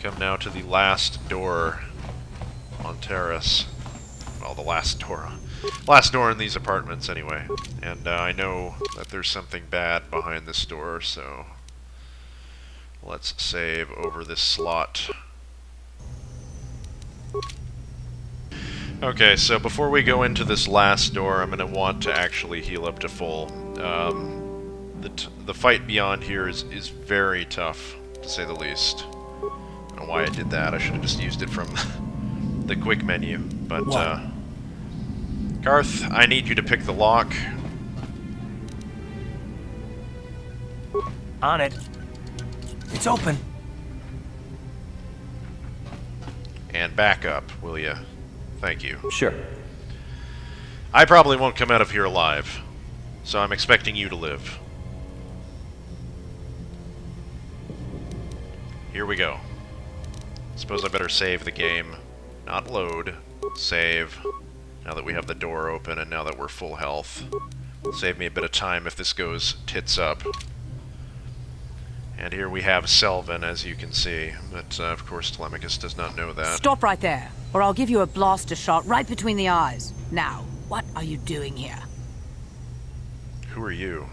come now to the last door on Terrace. Well, the last door in these apartments, anyway. And I know that there's something bad behind this door, so let's save over this slot. Okay, so before we go into this last door, I'm going to want to actually heal up to full. The fight beyond here is very tough, to say the least. I don't know why I did that. I should have just used it from the quick menu. But, Carth, I need you to pick the lock. On it. It's open. And back up, will ya? Thank you. Sure. I probably won't come out of here alive, so I'm expecting you to live. Here we go. Suppose I better save the game. Not load. Save. Now that we have the door open and now that we're full health. Save me a bit of time if this goes tits up. And here we have Selven, as you can see. But, of course, Telemachus does not know that. Stop right there, or I'll give you a blaster shot right between the eyes. Now, what are you doing here? Who are you?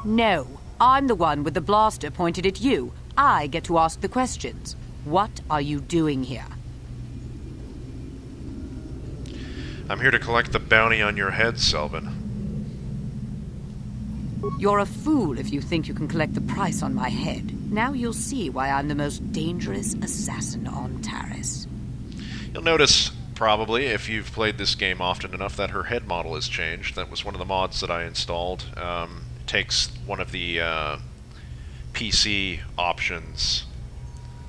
No, I'm the one with the blaster pointed at you. I get to ask the questions. What are you doing here? I'm here to collect the bounty on your head, Selven. You're a fool if you think you can collect the price on my head. Now you'll see why I'm the most dangerous assassin on Taris. You'll notice, probably, if you've played this game often enough, that her head model has changed. That was one of the mods that I installed. It takes one of the PC options,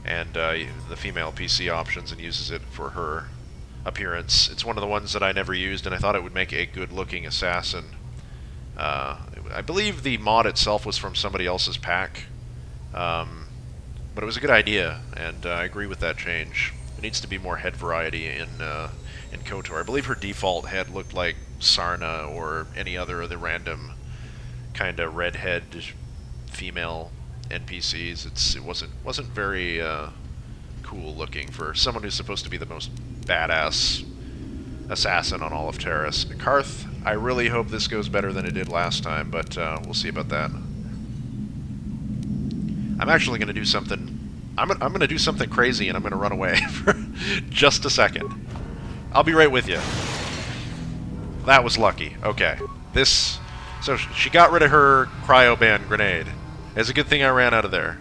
and the female PC options, and uses it for her appearance. It's one of the ones that I never used, and I thought it would make a good-looking assassin. I believe the mod itself was from somebody else's pack, but it was a good idea, and I agree with that change. There needs to be more head variety in KotOR. I believe her default head looked like Sarna or any other of the random kind of redhead female NPCs. It wasn't very cool looking for someone who's supposed to be the most badass assassin on all of Taris. Carth, I really hope this goes better than it did last time, but we'll see about that. I'm actually going to do something. I'm going to do something crazy, and I'm going to run away for just a second. I'll be right with you. That was lucky. Okay. So she got rid of her cryoban grenade. It's a good thing I ran out of there.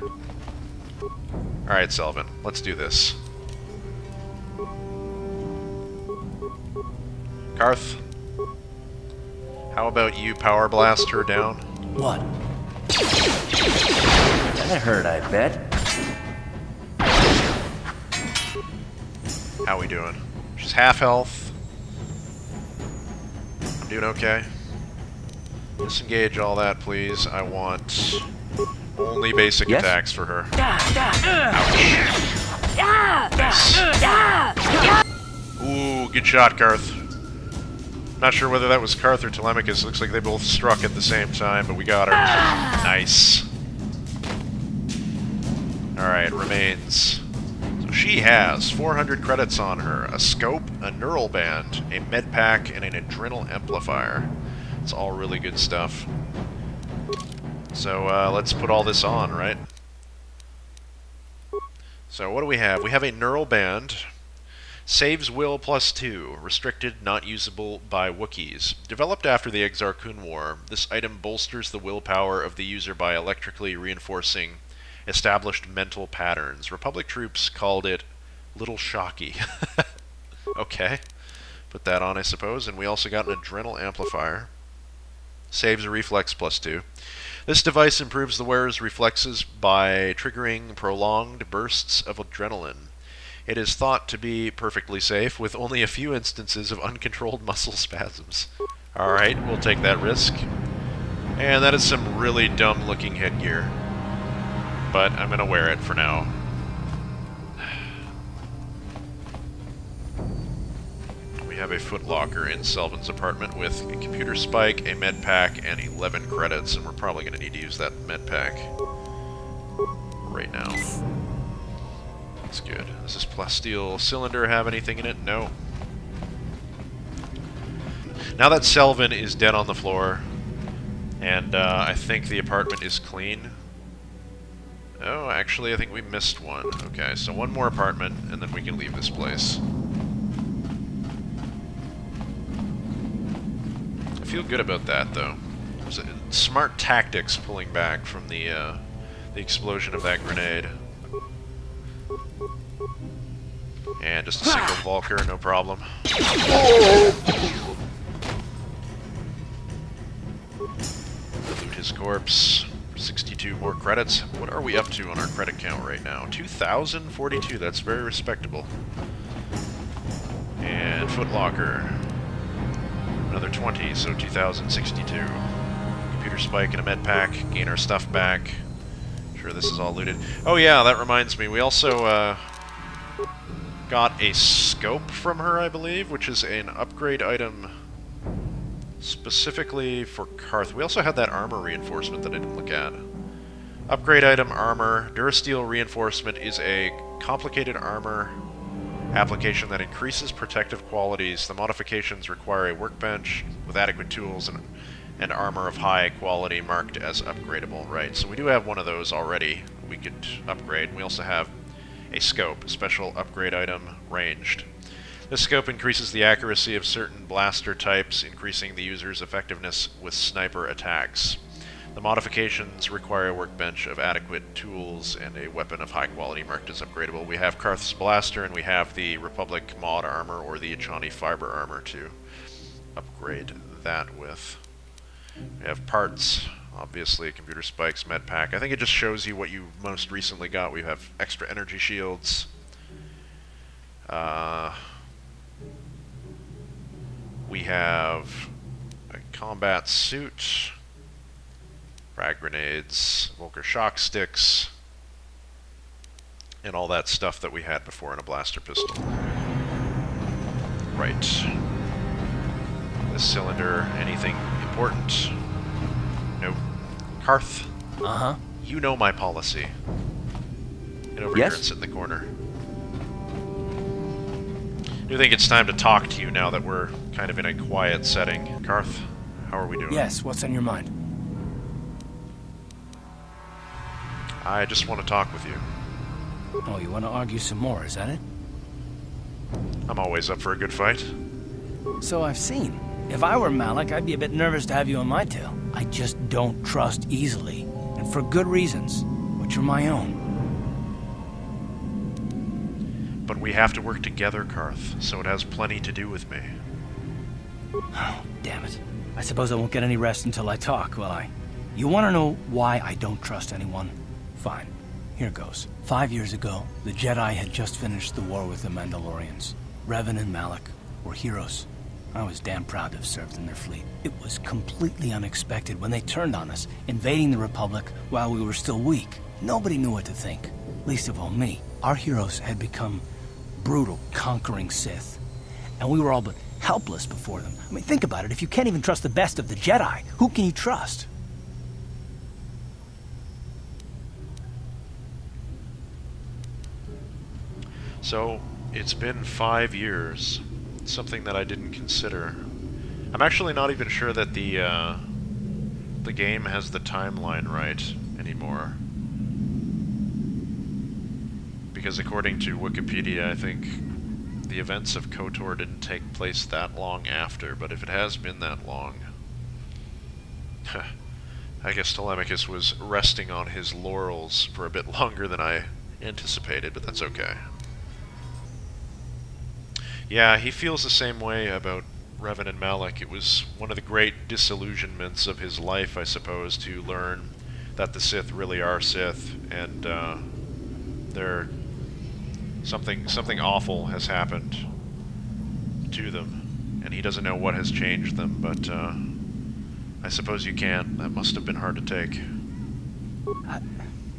Alright, Selven. Let's do this. Carth, how about you power blast her down? What? That hurt, I bet. How we doing? She's half health. I'm doing okay. Disengage all that, please. I want only basic attacks for her. Ouch. Ooh, good shot, Carth. Not sure whether that was Carth or Telemachus. Looks like they both struck at the same time, but we got her. Nice. Alright, remains. So she has 400 credits on her, a scope, a neural band, a med pack, and an adrenal amplifier. It's all really good stuff. So let's put all this on, right? So what do we have? We have a neural band. Saves will +2. Restricted, not usable by Wookiees. Developed after the Exarchun War, this item bolsters the willpower of the user by electrically reinforcing established mental patterns. Republic troops called it Little Shocky. Okay. Put that on, I suppose. And we also got an adrenal amplifier. Saves a reflex +2. This device improves the wearer's reflexes by triggering prolonged bursts of adrenaline. It is thought to be perfectly safe, with only a few instances of uncontrolled muscle spasms. Alright, we'll take that risk. And that is some really dumb-looking headgear. But I'm gonna wear it for now. We have a footlocker in Selven's apartment with a computer spike, a med pack, and 11 credits, and we're probably gonna need to use that med pack right now. Looks good. Does this plasteel cylinder have anything in it? No. Now that Selven is dead on the floor, and I think the apartment is clean. Oh, actually, I think we missed one. Okay, so one more apartment, and then we can leave this place. I feel good about that, though. It was smart tactics pulling back from the explosion of that grenade. And just a single Vulker, no problem. Loot his corpse. 62 more credits. What are we up to on our credit count right now? 2,042. That's very respectable. And Footlocker. Another 20, so 2,062. Computer spike and a med pack. Gain our stuff back. Sure, this is all looted. Oh yeah, that reminds me. We also got a scope from her, I believe, which is an upgrade item specifically for Carth. We also had that armor reinforcement that I didn't look at. Upgrade item, armor. Durasteel reinforcement is a complicated armor application that increases protective qualities. The modifications require a workbench with adequate tools and armor of high quality marked as upgradable. Right, so we do have one of those already we could upgrade. We also have a scope, a special upgrade item, ranged. This scope increases the accuracy of certain blaster types, increasing the user's effectiveness with sniper attacks. The modifications require a workbench of adequate tools and a weapon of high quality marked as upgradable. We have Carth's blaster and we have the Republic mod armor or the Achani fiber armor to upgrade that with. We have parts, obviously computer spikes, med pack. I think it just shows you what you most recently got. We have extra energy shields. We have a combat suit, frag grenades, Volker shock sticks, and all that stuff that we had before in a blaster pistol. Right. This cylinder, anything important? Nope. Carth? Uh-huh. You know my policy. Get over Yes? here and sit in the corner. I do think it's time to talk to you now that we're kind of in a quiet setting. Carth, how are we doing? Yes, what's on your mind? I just want to talk with you. Oh, you want to argue some more, is that it? I'm always up for a good fight. So I've seen. If I were Malik, I'd be a bit nervous to have you on my tail. I just don't trust easily. And for good reasons, which are my own. But we have to work together, Carth, so it has plenty to do with me. Oh, damn it. I suppose I won't get any rest until I talk, will I? You want to know why I don't trust anyone? Fine. Here goes. 5 years ago, the Jedi had just finished the war with the Mandalorians. Revan and Malik were heroes. I was damn proud to have served in their fleet. It was completely unexpected when they turned on us, invading the Republic while we were still weak. Nobody knew what to think, least of all me. Our heroes had become brutal, conquering Sith, and we were all but helpless before them. I mean, think about it. If you can't even trust the best of the Jedi, who can you trust? So, it's been 5 years. Something that I didn't consider. I'm actually not even sure that the game has the timeline right anymore. Because according to Wikipedia, I think the events of KotOR didn't take place that long after, but if it has been that long, I guess Telemachus was resting on his laurels for a bit longer than I anticipated, but that's okay. Yeah, he feels the same way about Revan and Malik. It was one of the great disillusionments of his life, I suppose, to learn that the Sith really are Sith, and something awful has happened to them, and he doesn't know what has changed them, but I suppose you can't. That must have been hard to take.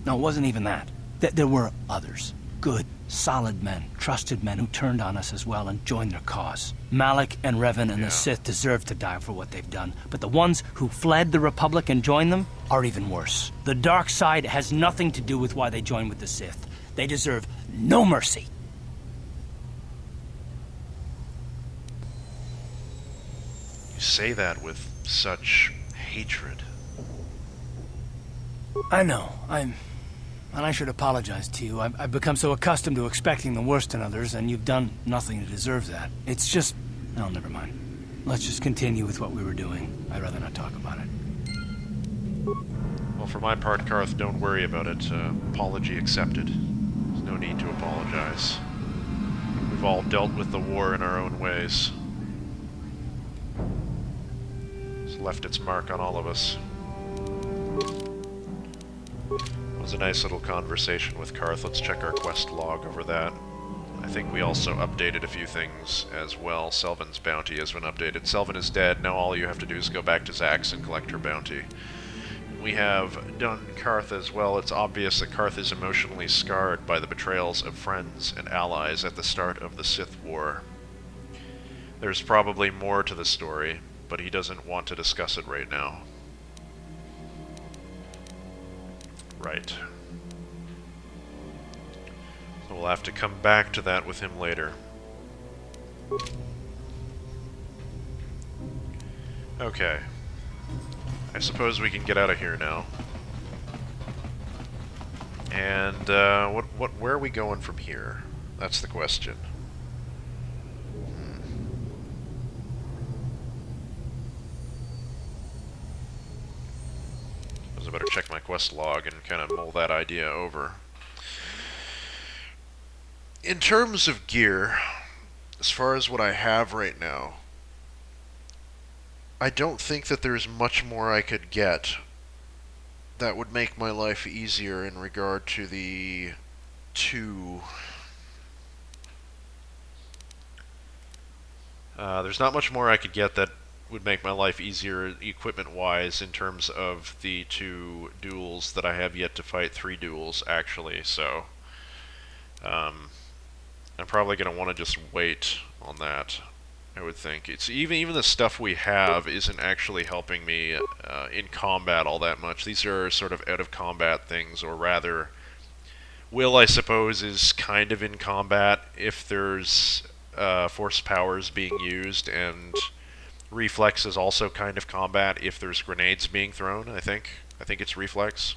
No, it wasn't even that. There were others. Good, solid men, trusted men who turned on us as well and joined their cause. Malik and Revan and the Sith deserve to die for what they've done, but the ones who fled the Republic and joined them are even worse. The dark side has nothing to do with why they joined with the Sith. They deserve no mercy. You say that with such hatred. I know. And I should apologize to you. I've become so accustomed to expecting the worst in others, and you've done nothing to deserve that. It's just... Oh, never mind. Let's just continue with what we were doing. I'd rather not talk about it. Well, for my part, Carth, don't worry about it. Apology accepted. There's no need to apologize. We've all dealt with the war in our own ways. It's left its mark on all of us. It was a nice little conversation with Carth. Let's check our quest log over that. I think we also updated a few things as well. Selven's bounty has been updated. Selven is dead. Now all you have to do is go back to Zax and collect her bounty. We have done Carth as well. It's obvious that Carth is emotionally scarred by the betrayals of friends and allies at the start of the Sith War. There's probably more to the story, but he doesn't want to discuss it right now. Right. So we'll have to come back to that with him later. Okay. I suppose we can get out of here now. And, where are we going from here? That's the question. I better check my quest log and kind of mull that idea over. In terms of gear, as far as what I have right now, I don't think that there's much more I could get that would make my life easier in regard to the two... there's not much more I could get that would make my life easier equipment-wise in terms of the two duels that I have yet to fight. 3 duels, actually, so... I'm probably going to want to just wait on that, I would think. It's even the stuff we have isn't actually helping me in combat all that much. These are sort of out-of-combat things, or rather... Will, I suppose, is kind of in combat if there's force powers being used, and... Reflex is also kind of combat if there's grenades being thrown, I think. I think it's reflex.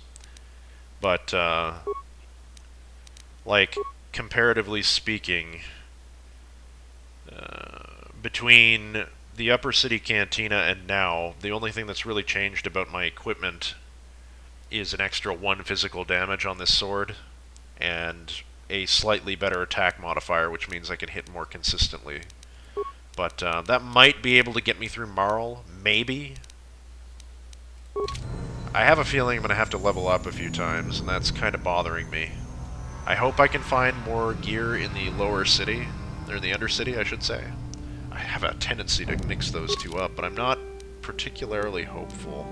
But, like, comparatively speaking, between the Upper City Cantina and now, the only thing that's really changed about my equipment is an extra 1 physical damage on this sword, and a slightly better attack modifier, which means I can hit more consistently. But that might be able to get me through Marl, maybe. I have a feeling I'm going to have to level up a few times, and that's kind of bothering me. I hope I can find more gear in the lower city, or the undercity, I should say. I have a tendency to mix those two up, but I'm not particularly hopeful.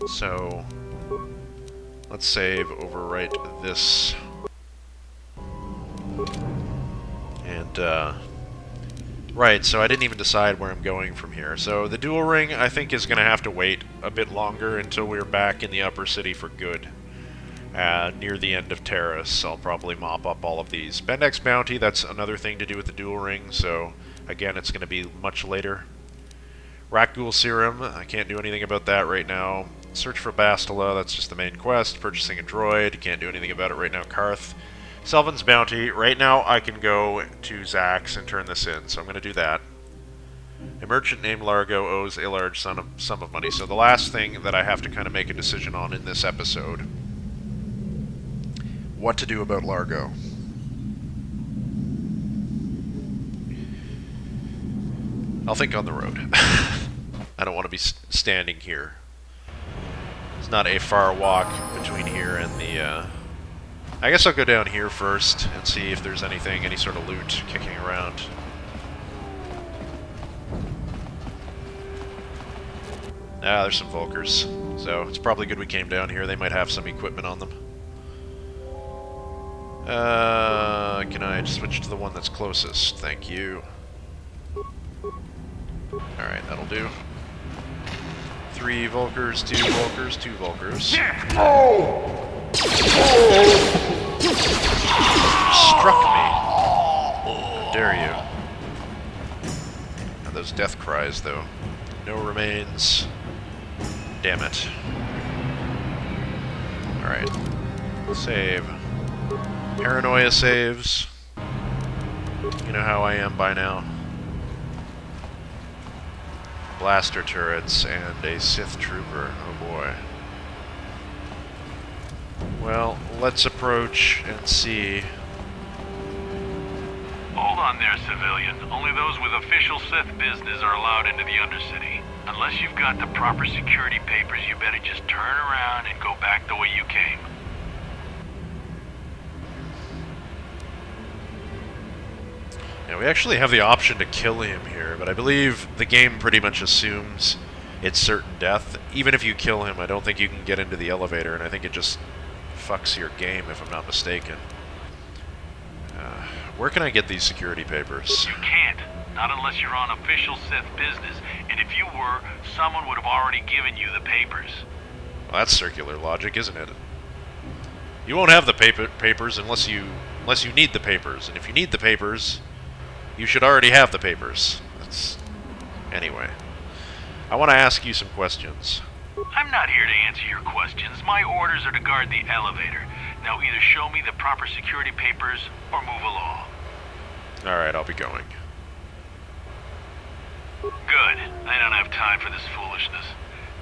So, let's save, overwrite this. And, right, so I didn't even decide where I'm going from here. So the dual ring, I think, is going to have to wait a bit longer until we're back in the upper city for good. Near the end of Terrace, I'll probably mop up all of these. Bendex Bounty, that's another thing to do with the dual ring, so again, it's going to be much later. Rakghoul Serum, I can't do anything about that right now. Search for Bastila, that's just the main quest. Purchasing a droid, can't do anything about it right now. Carth. Selven's Bounty, right now I can go to Zax and turn this in, so I'm going to do that. A merchant named Largo owes a large sum of money, so the last thing that I have to kind of make a decision on in this episode, what to do about Largo. I'll think on the road. I don't want to be standing here. It's not a far walk between here and the, I guess I'll go down here first and see if there's anything, any sort of loot kicking around. Ah, there's some Volkers. So it's probably good we came down here. They might have some equipment on them. Can I switch to the one that's closest? Thank you. Alright, that'll do. 3 Volkers, 2 Volkers, 2 Volkers. otherwise, though. No remains. Damn it. Alright. Save. Paranoia saves. You know how I am by now. Blaster turrets and a Sith trooper. Oh boy. Well, let's approach and see. Hold on there, civilian. Only those with official Sith business are allowed into the Undercity. Unless you've got the proper security papers, you better just turn around and go back the way you came. Yeah, we actually have the option to kill him here, but I believe the game pretty much assumes it's certain death. Even if you kill him, I don't think you can get into the elevator, and I think it just fucks your game, if I'm not mistaken. Where can I get these security papers? You can't. Not unless you're on official Sith business. And if you were, someone would have already given you the papers. Well, that's circular logic, isn't it? You won't have the papers unless you need the papers. And if you need the papers, you should already have the papers. Anyway. I want to ask you some questions. I'm not here to answer your questions. My orders are to guard the elevator. Now either show me the proper security papers or move along. Alright, I'll be going. Good. I don't have time for this foolishness.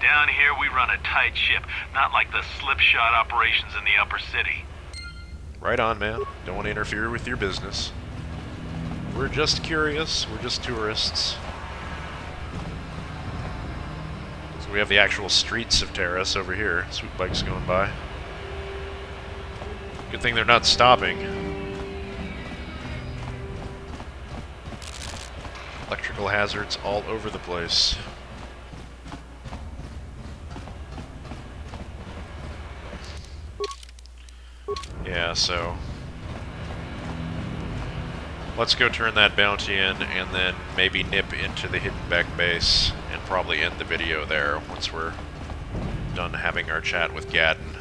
Down here we run a tight ship, not like the slipshod operations in the upper city. Right on, man. Don't want to interfere with your business. We're just curious. We're just tourists. So we have the actual streets of Terrace over here. Swoop bikes going by. Good thing they're not stopping. Electrical hazards all over the place. Yeah, so let's go turn that bounty in and then maybe nip into the hidden back base and probably end the video there once we're done having our chat with Gadden.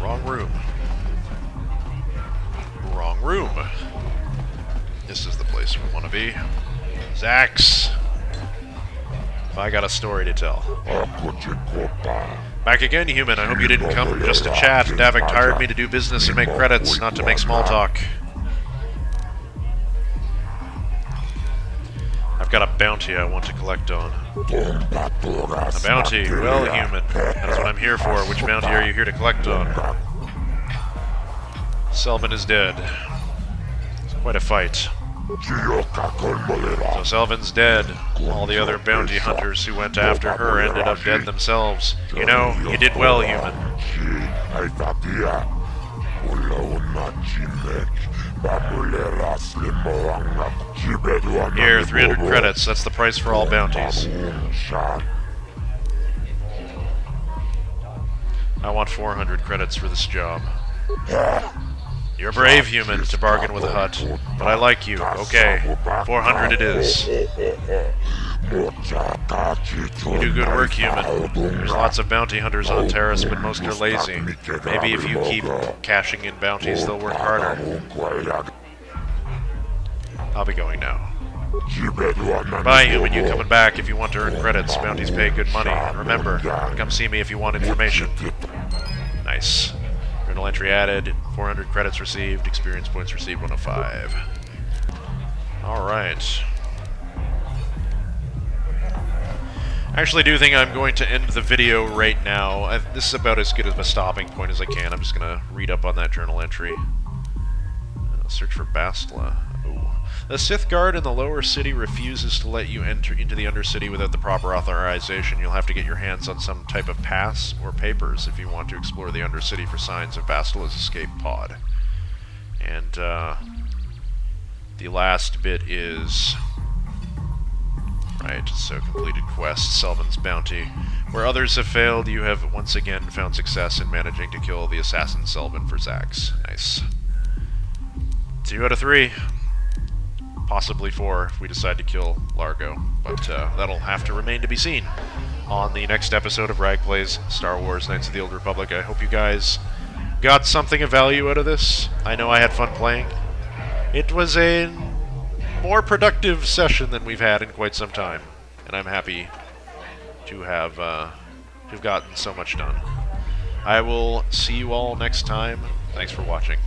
Wrong room. Wrong room. This is the place we want to be. Zax. I got a story to tell. Back again, human. I hope you didn't come just to chat. Davik hired me to do business and make credits, not to make small talk. I've got a bounty I want to collect on. A bounty? Well, human. That is what I'm here for. Which bounty are you here to collect on? Selven is dead. It's quite a fight. So Selven's dead. All the other bounty hunters who went after her ended up dead themselves. You know, you did well, human. Here, 300 credits. That's the price for all bounties. I want 400 credits for this job. You're brave, human, to bargain with a hut. But I like you. Okay, 400 it is. You do good work, human. There's lots of bounty hunters on Terrace, but most are lazy. Maybe if you keep cashing in bounties, they'll work harder. I'll be going now. Bye, human. You coming back if you want to earn credits. Bounties pay good money. Remember, come see me if you want information. Nice. Journal entry added. 400 credits received. Experience points received 105. Alright. I actually do think I'm going to end the video right now. This is about as good of a stopping point as I can. I'm just going to read up on that journal entry. Search for Bastila. Ooh. The Sith Guard in the lower city refuses to let you enter into the Undercity without the proper authorization. You'll have to get your hands on some type of pass or papers if you want to explore the Undercity for signs of Bastila's escape pod. And, the last bit is... Right, so completed quest, Selven's Bounty. Where others have failed, you have once again found success in managing to kill the assassin Selven for Zax. Nice. 2 out of 3. Possibly 4 if we decide to kill Largo. But that'll have to remain to be seen on the next episode of Rag Plays Star Wars Knights of the Old Republic. I hope you guys got something of value out of this. I know I had fun playing. It was a more productive session than we've had in quite some time, and I'm happy to have gotten so much done. I will see you all next time. Thanks for watching.